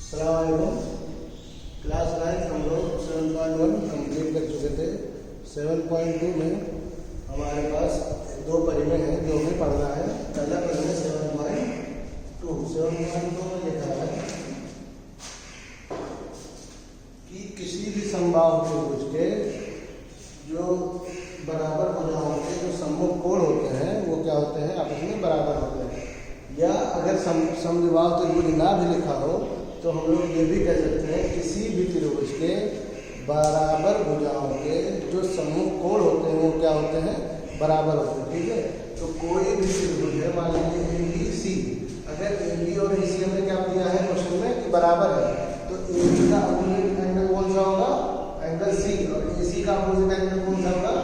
अस्सलाम वालेकुम। क्लास 9 हम लोग 7.1 कंप्लीट कर चुके थे। 7.2 में हमारे पास दो परिमेय हैं जो हमें पढ़ना है। पहला परिमेय 7.2 में लिखा है कि किसी भी समबाहु त्रिभुज के जो बराबर भुजाओं के जो सम्मुख कोण होते हैं वो क्या होते हैं, आपस में बराबर होते हैं। या अगर समद्विबाहु त्रिभुज ना भी लिखा हो तो हम लोग ये भी कह सकते हैं किसी भी त्रिभुज के बराबर भुजाओं के जो सम्मुख कोण होते हैं वो क्या होते हैं, बराबर होते हैं। ठीक है, तो कोई भी त्रिभुज है, मान लीजिए ए बी सी, अगर ए बी और ए सी हमने क्या दिया है क्वेश्चन में कि बराबर है, तो ए बी का अपोजिट एंगल कौन सा होगा, एंगल सी, और ए सी का अपोजिट एंगल कौन सा होगा,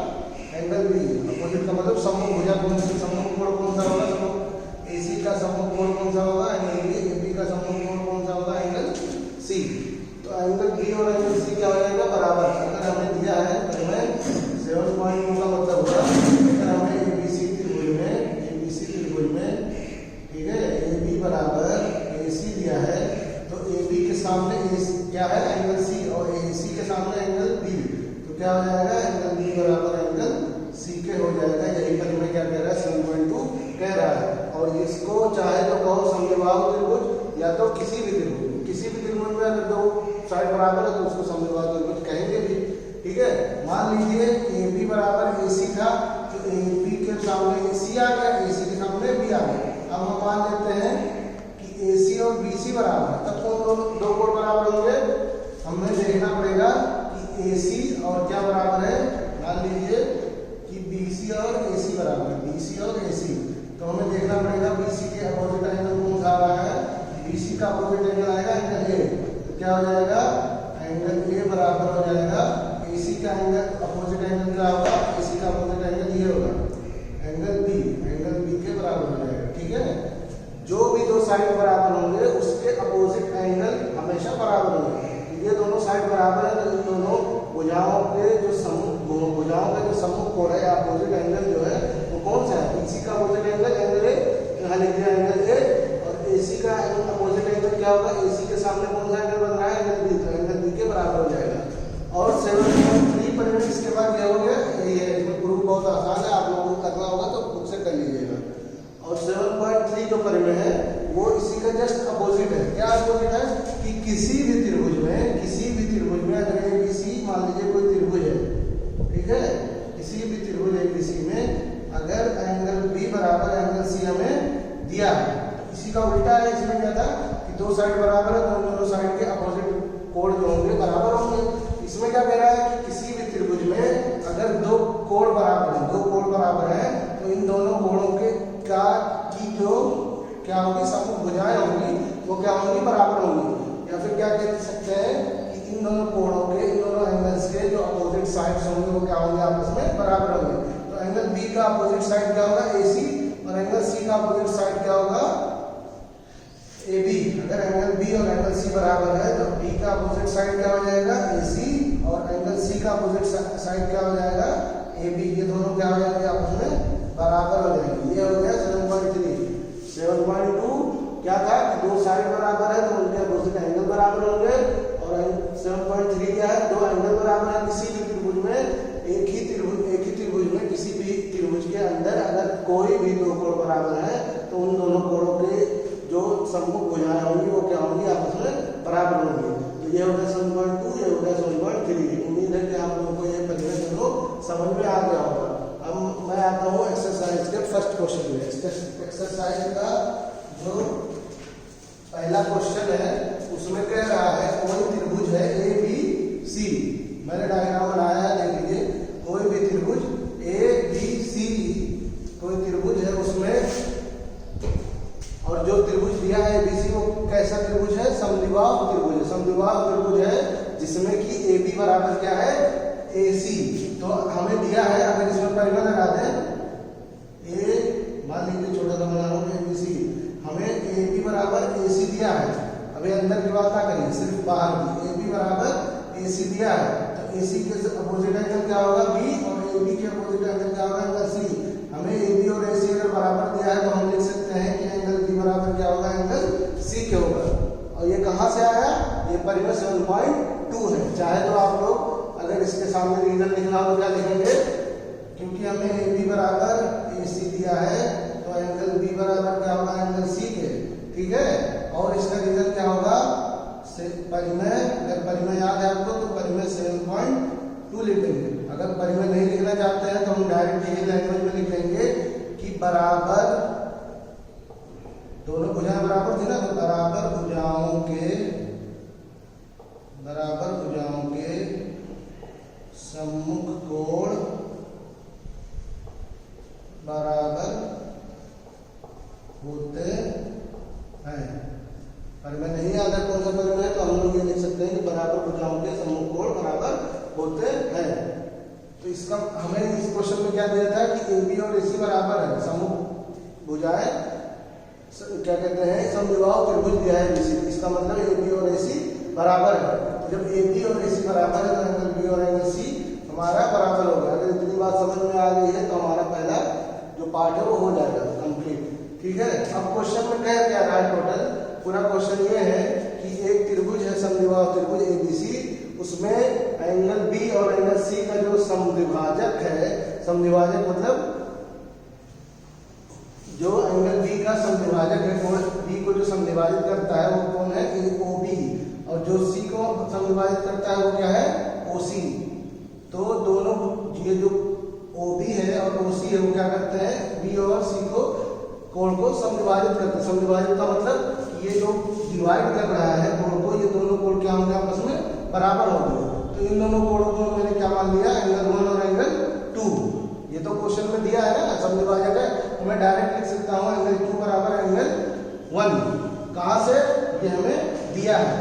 एंगल बी। अपोजिट का मतलब सम्मुख भुजा कौन सी, सम्मुख कोण कौन सा होगा, सम्मुख ए सी का सम्मुख कोण कौन सा होगा, एंगल बी। ए बी का सम्मुख कोण कौन सा होगा, एंगल सी। तो एंगल बी और एंगल सी क्या हो जाएगा, बराबर। अगर हमें दिया है तो मैं 7.2 का मतलब होगा अगर हमें एबीसी त्रिभुज में ठीक है ए बी बराबर ए सी दिया है तो ए बी के सामने क्या है, एंगल सी, और ए सी के सामने एंगल बी, तो क्या हो जाएगा, एंगल बी बराबर एंगल सी के हो जाएगा। यही पर मैं क्या कह रहा है, 7.2 कह रहा है। और इसको चाहे तो कहो समद्विबाहु त्रिभुज या तो किसी भी त्रिभुज में अगर दो साइड बराबर है तो उसको समद्विबाहु त्रिभुज कहेंगे भी। ठीक है, मान लीजिए ए बी बराबर ए सी था तो ए बी के सामने ए सी आ गया, ए सी के सामने बी आ गया। अब हम मान लेते हैं कि ए सी और बी सी बराबर है, तब कौन दो कोण बराबर होंगे, हमें देखना पड़ेगा कि ए सी और क्या बराबर है, मान लीजिए कि बी सी और ए सी बराबर है, बी सी और ए सी। तो हमें देखना पड़ेगा बी सी के अपोजिट एंगल कौन सा आ रहा है, बी सी का अपोजिट एंगल आएगा एंगल ए, तो क्या हो जाएगा, एंगल ए बराबर हो जाएगा ए सी का एंगल अपोजिट एंगल क्या होगा, ए सी का अपोजिट एंगल ये होगा एंगल बी के बराबर हो जाएगा। ठीक है, जो भी दो साइड बराबर होंगे उसके अपोजिट एंगल हमेशा बराबर होंगे। ये दोनों साइड बराबर है तो इन दोनों भुजाओं के जो सम्मुख कोण है, अपोजिट एंगल जो है वो कौन सा है, बीसी का अपोजिट एंगल ए, यहाँ लिख दिया एंगल ए, और एसी का अपोजिट एंगल क्या होगा, एसी के सामने कौन सा एंगल बन रहा है, एंगल बी, तो एंगल बी के बराबर हो जाएगा। और 7.3 परिमेय इसके बाद क्या हो गया, ये है, इसमें प्रूफ बहुत आसान है, आप लोगों को करना होगा तो खुद से कर लीजिएगा। और 7.3 जो परिमेय है वो इसी का जस्ट अपोजिट है। क्या अपोजिट है कि किसी भी त्रिभुज में अगर एबीसी, मान लीजिए कोई त्रिभुज है, ठीक है, किसी भी त्रिभुज एबीसी में अगर एंगल बी बराबर एंगल सी हमें दिया है, इसी का उल्टा है। इसमें क्या था कि दो साइड बराबर है तो दोनों साइड के अपोजिट कोण जो होंगे बराबर होंगे। इसमें क्या कह रहा है कि किसी भी त्रिभुज में अगर दो कोण बराबर है तो इन दोनों कोणों के क्या होगी, सम्मुख भुजाएं होंगी वो क्या होंगी, बराबर होंगी। या फिर क्या कह सकते हैं कि इन दोनों कोणों के, इन दोनों एंगल्स के जो अपोजिट साइड्स होंगे वो क्या होंगे, आपस में बराबर होंगे। तो एंगल बी का अपोजिट साइड क्या होगा, एसी, और एंगल सी का अपोजिट साइड क्या होगा, ए बी। अगर एंगल बी और एंगल सी बराबर है तो बी का अपोजिट साइड क्या हो जाएगा, ए सी, और एंगल सी का अपोजिट साइड क्या हो जाएगा, ए बी। ये दोनों क्या हो जाएंगे, आपस में बराबर हो जाएंगे। ये हो गया 7.3। 7.2 क्या था कि दो साइड बराबर है तो उनके अपोजिट एंगल बराबर होंगे। और 7.3 क्या है, दो एंगल बराबर है किसी भी त्रिभुज में, एक ही त्रिभुज में किसी भी त्रिभुज के अंदर अगर कोई भी दो कोण बराबर है तो उन दोनों कोणों के जो सम्मुख भुजाएं होंगी वो क्या होंगी, आपस में बराबर होंगी। तो ये हो गया 7.2, ये हो गया 7.3। उम्मीद है कि आप लोगों को ये परिमेय दोनों समझ में आ गया होगा। अब मैं आता हूँ एक्सरसाइज के फर्स्ट क्वेश्चन में। एक्सरसाइज का जो पहला क्वेश्चन है उसमें कह रहा है कोई त्रिभुज है ए बी सी, मैंने डायग्राम बनाया है, देख लीजिए। कोई भी त्रिभुज ए बी सी, कोई त्रिभुज है उसमें, और जो त्रिभुज दिया है एबीसी वो कैसा त्रिभुज है, समद्विबाहु त्रिभुज है। समद्विबाहु त्रिभुज है जिसमें कि ए बी बराबर क्या है, ए सी। तो हमें दिया है, अगर इसमें परिमेय लगा दें, ए मान लीजिए छोटा सा बना रहा हूँ, ए बी सी, हमें ए बी बराबर ए सी दिया है। अभी अंदर की बात ना करिए, सिर्फ बाहर की। ए बी बराबर ए सी दिया है तो ए सी के अपोजिट एंगल क्या होगा, बी, और ए बी के अपोजिट एंगल क्या होगा, एंगल सी। हमें ए बी और ए सी अगर बराबर दिया है तो हम लिख सकते हैं कि एंगल बी बराबर क्या होगा, एंगल सी के होगा। और ये कहाँ से आया, परिमेय 7.2 है। चाहे तो आप लोग अगर इसके सामने रीजन लिखना हो तो क्या लिखेंगे, क्योंकि हमें ए बी बराबर ए सी दिया है तो एंगल बी बराबर क्या होगा एंगल सी के, ठीक है। और इसका रीजन क्या होगा परिमेय, अगर परिमेय याद है आपको तो परिमेय 7.2 लिख देंगे। अगर परिमेय नहीं लिखना चाहते हैं तो हम डायरेक्ट यही लैंग्वेज में लिख देंगे कि बराबर, दोनों भुजाएं बराबर थी ना, तो बराबर भुजाओं के सम्मुख कोण बराबर होते हैं। परिमेय नहीं याद है कौन सा परिमेय है तो हम लोग ये लिख सकते हैं कि बराबर भुजाओं के सम्मुख कोण बराबर होते हैं। तो इसका हमें इस क्वेश्चन में क्या दिया था कि ए बी और ए सी बराबर है, सम्मुख भुजाएं क्या कहते हैं समविबाहु त्रिभुज दिया है बीसी। इसका मतलब ए बी और ए सी बराबर है। तो जब ए बी और ए सी बराबर है तो एंगल बी और एंगल सी हमारा बराबर होगा। अगर इतनी बात समझ में आ गई है तो हमारा पहला जो पार्ट है वो हो जाएगा कंप्लीट, ठीक है। अब क्वेश्चन में कह क्या रहा है, टोटल पूरा क्वेश्चन ये है कि एक त्रिभुज है समद्विबाहु त्रिभुज एबीसी, उसमें एंगल बी और एंगल सी का जो समद्विभाजक है, समद्विभाजक मतलब जो एंगल बी का समद्विभाजक है, कोण बी को जो समद्विभाजित करता है वो कौन है ओ बी, और जो सी को समद्विभाजित करता है वो क्या है ओ सी। तो दोनों ये जो ओ बी है और ओ सी है वो क्या करते हैं बी और सी को कोण को समद्विभाजित करते हैं। समद्विभाजित का मतलब ये जो डिवाइड कर रहा है कोण को, ये दोनों कोण क्या होंगे आपस में बराबर होंगे। तो इन दोनों कोणों को मैंने क्या मान लिया एंगल 1 और एंगल 2। ये तो क्वेश्चन में दिया है ना समद्विभाजक है, तो मैं डायरेक्ट लिख सकता हूँ एंगल 2 बराबर एंगल 1। कहाँ से, ये हमें दिया है,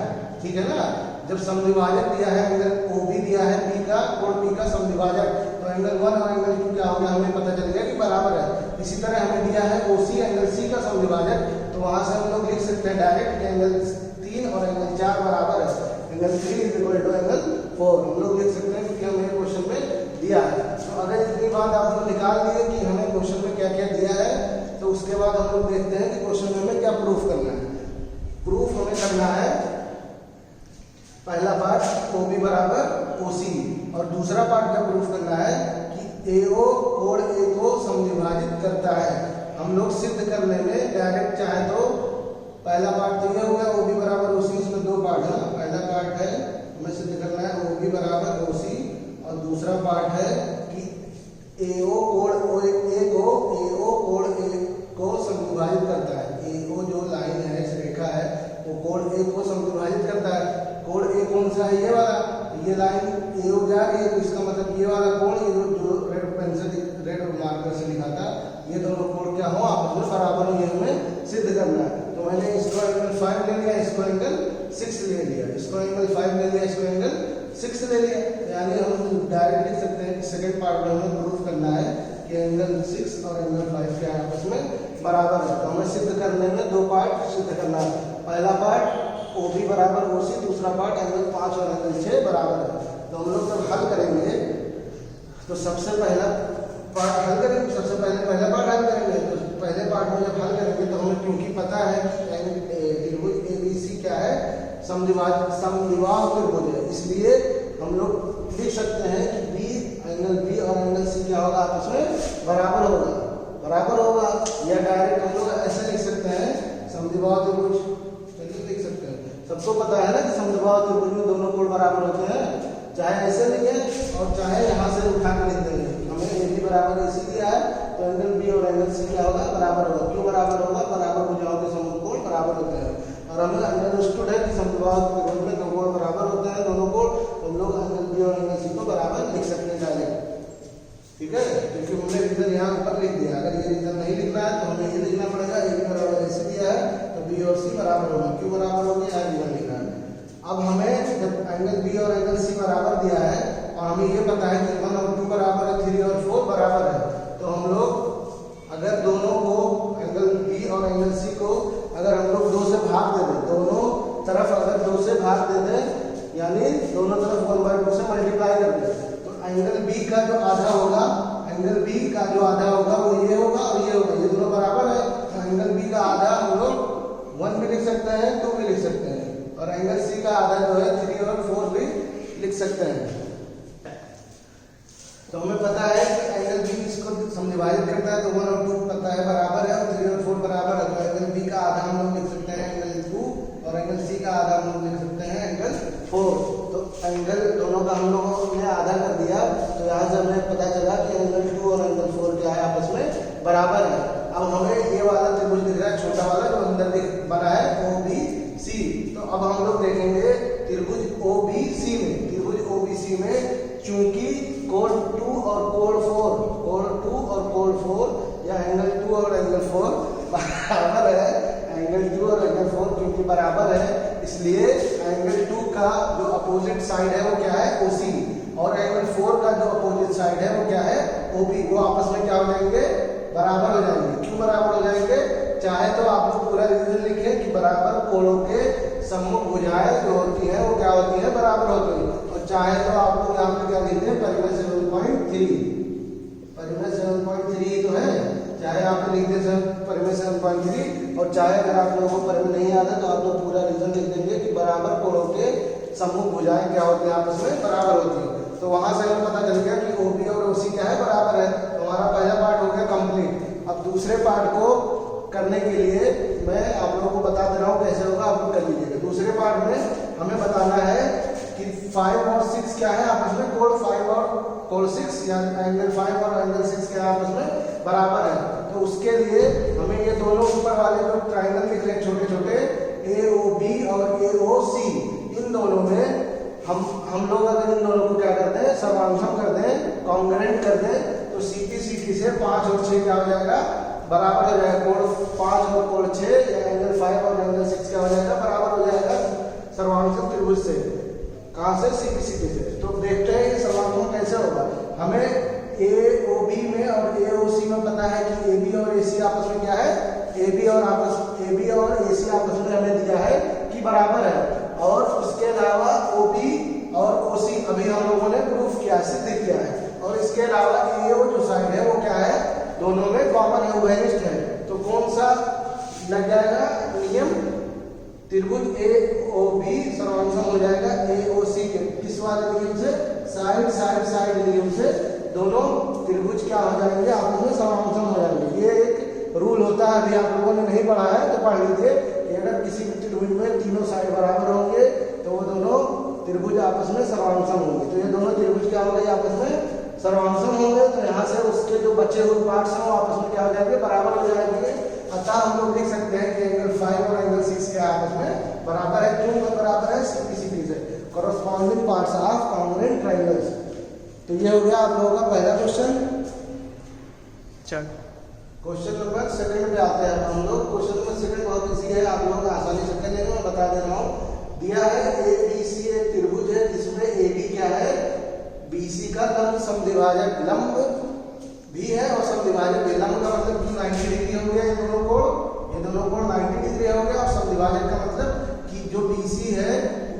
ठीक है ना। जब समद्विभाजक दिया है एंगल ओ बी दिया है बी का, कोण बी का समद्विभाजक, तो एंगल 1 और एंगल 2 क्या हो गया हमें पता चल गया कि बराबर है। इसी तरह हमें दिया है ओ सी एंगल सी का समद्विभाजक, तो वहां से हम लोग लिख सकते हैं डायरेक्ट एंगल 3 और एंगल 4 बराबर है, angle 3 is equal to angle 4 हम लोग लिख सकते हैं क्योंकि हमें क्वेश्चन में दिया है। तो अगर इतनी बात आप लोग निकाल लिए कि हमें क्वेश्चन में क्या क्या दिया है, तो उसके बाद हम लोग देखते हैं कि क्वेश्चन में हमें क्या प्रूफ करना है। प्रूफ हमें करना है पहला पार्ट ओ बी बराबर ओ सी, और दूसरा पार्ट क्या प्रूफ करना है कि ए ओ कोण ए को समद्विभाजित करता है। हम लोग सिद्ध करने में डायरेक्ट चाहे तो पहला पार्ट तो ये हो गया ओ बी बराबर ओ सी, इसमें दो पार्ट है। पहला पार्ट है हमें सिद्ध करना है ओ बी बराबर ओ सी, और दूसरा पार्ट है कि ए ओ कोण ए को समद्विभाजित करता है। ए ओ जो लाइन है, इस रेखा है, वो कोण ए को समद्विभाजित करता है। कोण ए कौन सा है, ये वाला, ये लाइन ए ओ जा रही है, तो इसका मतलब ये वाला कोण, ये जो रेड पेंसिल रेड मार्कर से लिखा था, ये दोनों कोण क्या हो आपस में बराबर हो, ये हमें सिद्ध करना है। तो मैंने इसको एंगल 5 ले लिया, इसको एंगल 6 ले लिया, इसको एंगल 5 ले लिया, इसको एंगल 6 ले लिया। यानी हम डायरेक्ट लिख सकते हैं कि सेकंड पार्ट में हमें प्रूफ करना है कि एंगल 6 और एंगल 5 क्या आपस में बराबर है। तो हमें सिद्ध करने में दो पार्ट सिद्ध करना है। पहला पार्ट ओ बी बराबर ओ सी, दूसरा पार्ट एंगल 5 और एंगल 6 बराबर है। तो हम लोग जब हल करेंगे तो सबसे पहला पार्ट हल करेंगे, सबसे पहले पहला पार्ट हल करेंगे। तो पहले पार्ट में जब हल करेंगे तो हमें क्योंकि पता है कि त्रिभुज ए बी सी क्या है समद्विबाहु त्रिभुज है, इसलिए हम लोग लिख सकते हैं कि बी एंगल बी और एंगल सी क्या होगा आपस में बराबर होगा। या डायरेक्ट हम लोग ऐसे लिख सकते हैं समद्विबाहु त्रिभुज, चलिए लिख सकते हैं। सबको पता है ना कि समद्विबाहु त्रिभुज में दोनों कोण बराबर होते हैं, चाहे ऐसे लिखें और चाहे यहाँ से उठा के लिख देंगे। हमें ए बी बराबर ए सी दिया है तो एंगल बी और एंगल सी क्या होगा बराबर होगा। क्यों बराबर होगा, बराबर भुजाओं के सम्मुख कोण बराबर होते हैं। और हमें अंडरस्टूड है कि समद्विबाहु त्रिभुज में दो कोण बराबर होते हैं, दोनों कोण, हम लोग एंगल बी और एंगल सी को बराबर लिख सकते हैं डायरेक्ट, ठीक है। क्योंकि हमने रीजन यहाँ ऊपर लिख दिया, अगर ये रीजन नहीं लिखना है तो हमें ये लिखना पड़ेगा ए बी बराबर ए सी दिया है तो बी और सी बराबर होगा। क्यों बराबर होगी, यहाँ रीजन लिखना है। अब हमें जब एंगल बी और एंगल सी बराबर दिया है और हमें ये पता है कि 1 और 2 बराबर है, 3 और 4 बराबर है, तो हम लोग अगर दोनों को एंगल बी और एंगल सी को अगर हम लोग 2 से भाग दे दें, दोनों तरफ अगर 2 से भाग दे दें, यानी दोनों तरफ 1/2 से मल्टीप्लाई कर दें, तो एंगल बी का जो आधा होगा, एंगल बी का जो आधा होगा वो ये होगा और ये होगा, ये दोनों बराबर है। तो एंगल बी का आधा हम लोग 1 भी लिख सकते हैं, 2 भी लिख सकते हैं, और एंगल सी का आधा जो है 3 और 4 भी लिख सकते हैं। तो हमें पता है कि एंगल बी इसको समविभाजित करता है, तो 1 और 2 पता है बराबर है, और 3 और 4 बराबर है, तो एंगल बी का आधा हम लोग लिख सकते हैं एंगल 2, और एंगल सी का आधा हम लोग लिख सकते हैं एंगल 4। तो एंगल दोनों का हम लोगों ने आधा कर दिया, तो यहाँ से हमें पता चला कि एंगल 2 और एंगल 4 क्या है, आपस में बराबर है। अब हमें ये वाला त्रिभुज दिख रहा है, छोटा वाला जो अंदर बना है OBC। तो अब हम लोग देखेंगे त्रिभुज OBC में, त्रिभुज OBC में चूंकि कोण 2 और कोण 4 या एंगल 2 और एंगल 4 बराबर है, एंगल 2 और एंगल 4 क्योंकि बराबर है, इसलिए एंगल 2 का जो अपोजिट साइड है वो क्या है OC, और एंगल 4 का जो अपोजिट साइड है वो क्या है OB। वो आपस में क्या हो जाएंगे, बराबर हो जाएंगे। क्यों बराबर हो जाएंगे, चाहे तो आप लोग पूरा रीजन लिखे कि बराबर कोणों के सम्मुख भुजाएं जो होती है वो क्या होती है, बराबर होती है, और चाहे तो आप लोग यहाँ पे क्या लिखते हैं परिमेय 7.3, परिमेय 7.3 तो है, चाहे आप लिख दे परिमेय 7.3, और चाहे अगर आप लोगों को परिमेय नहीं आता तो आप लोग पूरा रीजन लिख देंगे कि बराबर कोणों के सम्मुख भुजाएं क्या होती है, आपस में बराबर होती है। तो वहां से हमें पता चल गया कि OB और OC क्या है, बराबर है। तो हमारा पहला पार्ट हो गया कंप्लीट। अब दूसरे पार्ट को करने के लिए मैं आप लोगों को बता दे रहा हूँ कैसे होगा, आप लोग कर लीजिएगा। दूसरे पार्ट में हमें बताना है कि 5 और 6 क्या है आपस में, कोण 5 और कोण 6 या एंगल 5 और एंगल 6 क्या है आपस में बराबर है। तो उसके लिए हमें ये दोनों ऊपर वाले जो ट्राइंगल दिख रहे हैं छोटे छोटे AOB और AOC, इन दोनों में हम लोग अगर इन दोनों को क्या करते हैं, समांतर कर दें, कॉन्ग्रुएंट कर दें, तो CP से 5 और 6 क्या हो जाएगा, बराबर हो जाएगा। कोण 5 और कोण 6 या एंगल 5 और एंगल 6 क्या हो जाएगा, बराबर हो जाएगा सर्वांगसम त्रिभुज से। कहां से, CP से। तो देखते हैं ये सर्वांगसम कैसे होगा। हमें AOB में और AOC में पता है कि AB और AC आपस में क्या है, AB और AC आपस में हमें दिया है कि बराबर है, और उसके अलावा OB और OC अभी हम लोगों ने प्रूफ किया, सिद्ध किया है, और इसके अलावा AO जो साइड है वो क्या है, दोनों में कॉमन है, वेरिस्ट है। तो कौन सा लग जाएगा नियम, त्रिभुज AOB सर्वांगसम हो जाएगा AOC के किस वाले नियम से, साइड नियम से दोनों त्रिभुज क्या हो जाएंगे, आपस में सर्वांगसम हो जाएंगे। ये एक रूल होता है, अभी आप लोगों ने नहीं पढ़ा है तो पढ़ लीजिए कि अगर किसी भी त्रिभुज में तीनों साइड बराबर होंगे तो वो दोनों त्रिभुज आपस में सर्वांगसम होंगे। तो ये दोनों त्रिभुज क्या होंगे, आपस में सर्वांगसम होंगे। तो यहाँ से उसके जो बचे हुए पार्ट्स हैं वो आपस में क्या हो जाएंगे, बराबर हो जाएंगे। अतः हम लोग देख सकते हैं कि एंगल 5 और एंगल 6 के आपस में बराबर है। क्यों बराबर है, CP से corresponding parts of congruent triangles. तो ये हो गया आप लोगों का पहला क्वेश्चन। चल क्वेश्चन नंबर सेकंड पे आते हैं हम लोग। क्वेश्चन नंबर सेकंड बहुत इजी है, आप लोग आसानी से कर लेंगे, मैं बता दे रहा हूँ। दिया है ABC एक त्रिभुज है जिसमें AD क्या है, BC का लंब समद्विभाजक, लंब भी है और समद्विभाजक भी। लंब का मतलब कि 90 डिग्री हो गया, ये दोनों कोण 90 डिग्री हो गया, और समद्विभाजक का मतलब कि जो BC है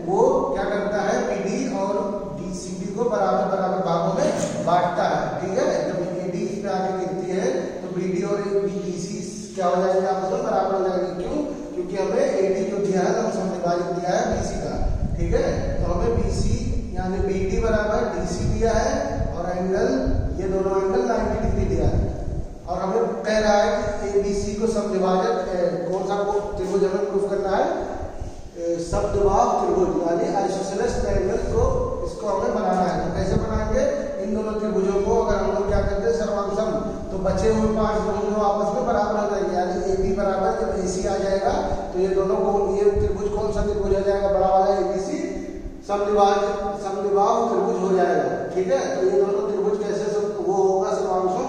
वो क्या करता है, PD और DCB को बराबर भागों में बांटता है, ठीक है। जब AD इस पे आगे गिरती है तो BD और BC क्या हो जाएंगे, आपस में बराबर हो जाएंगे। क्यों, क्योंकि हमें AD जो दिया है तो समद्विभाजक दिया है BC का, ठीक है। तो हमें BC यानी BD बराबर DC दिया है, और एंगल ये दोनों एंगल 90 डिग्री दिया है, और हमें कह रहा है कि ABC को समद्विभाजक कौन सा त्रिभुज हमें प्रूफ करना है, समद्विबाहु त्रिभुज यानी आइसोसेलेस ट्रायंगल को, इसको हमें बनाना है। तो कैसे बनाएंगे, इन दोनों त्रिभुजों को अगर हम लोग क्या करते हैं सर्वांगसम, तो बचे हुए पार्ट्स दोनों आपस में बराबर हो जाएंगे, यानी AB बराबर जब AC आ जाएगा तो ये दोनों को, ये त्रिभुज कौन सा त्रिभुज हो जाएगा, बड़ा वाला ABC समद्विबाहु त्रिभुज हो जाएगा, ठीक है। तो ये दोनों त्रिभुज कैसे वो होगा सर्वांगसम,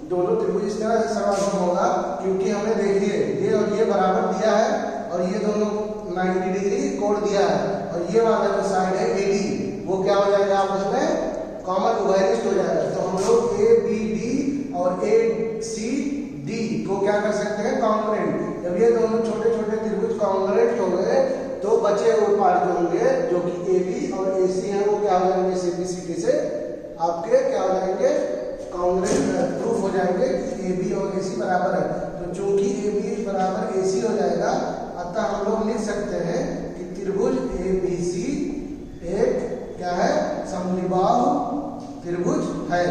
दोनों त्रिभुज इस तरह से सर्वांगसम होगा क्योंकि हमें देखिए ये और ये बराबर दिया है, और ये दोनों 90 डिग्री कोण दिया है, और ये वाला जो साइड है AD वो क्या हो जाएगा, आपस में कॉमन वेरिस्ट हो जाएगा। तो हम लोग ABD और ACD को क्या कर सकते हैं, कॉन्ग्रुएंट। जब ये दोनों छोटे छोटे त्रिभुज कॉन्ग्रुएंट हो गए तो बचे हुए पार्ट जो होंगे जो कि AB और AC हैं वो क्या हो जाएंगे, CP से आपके क्या हो जाएंगे, कॉन्ग्रुएंट प्रूफ हो जाएंगे कि AB और AC बराबर है। तो चूंकि AB बराबर AC हो जाएगा, अतः हम लोग लिख सकते हैं कि त्रिभुज कुछ है।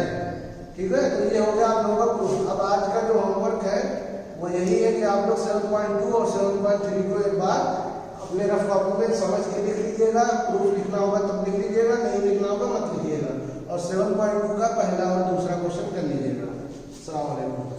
ठीक है, तो ये हो गया आप लोगों का प्रूफ। अब आज का जो होमवर्क है वो यही है कि आप लोग 7.2 और 7.3 को एक बार अपने रफ कॉपी में समझ के लिख लीजिएगा। प्रूफ लिखना होगा तब लिख लीजिएगा, नहीं लिखना होगा मत लिखिएगा। और 7.2 का पहला और दूसरा क्वेश्चन कर लीजिएगा। अस्सलाम वालेकुम।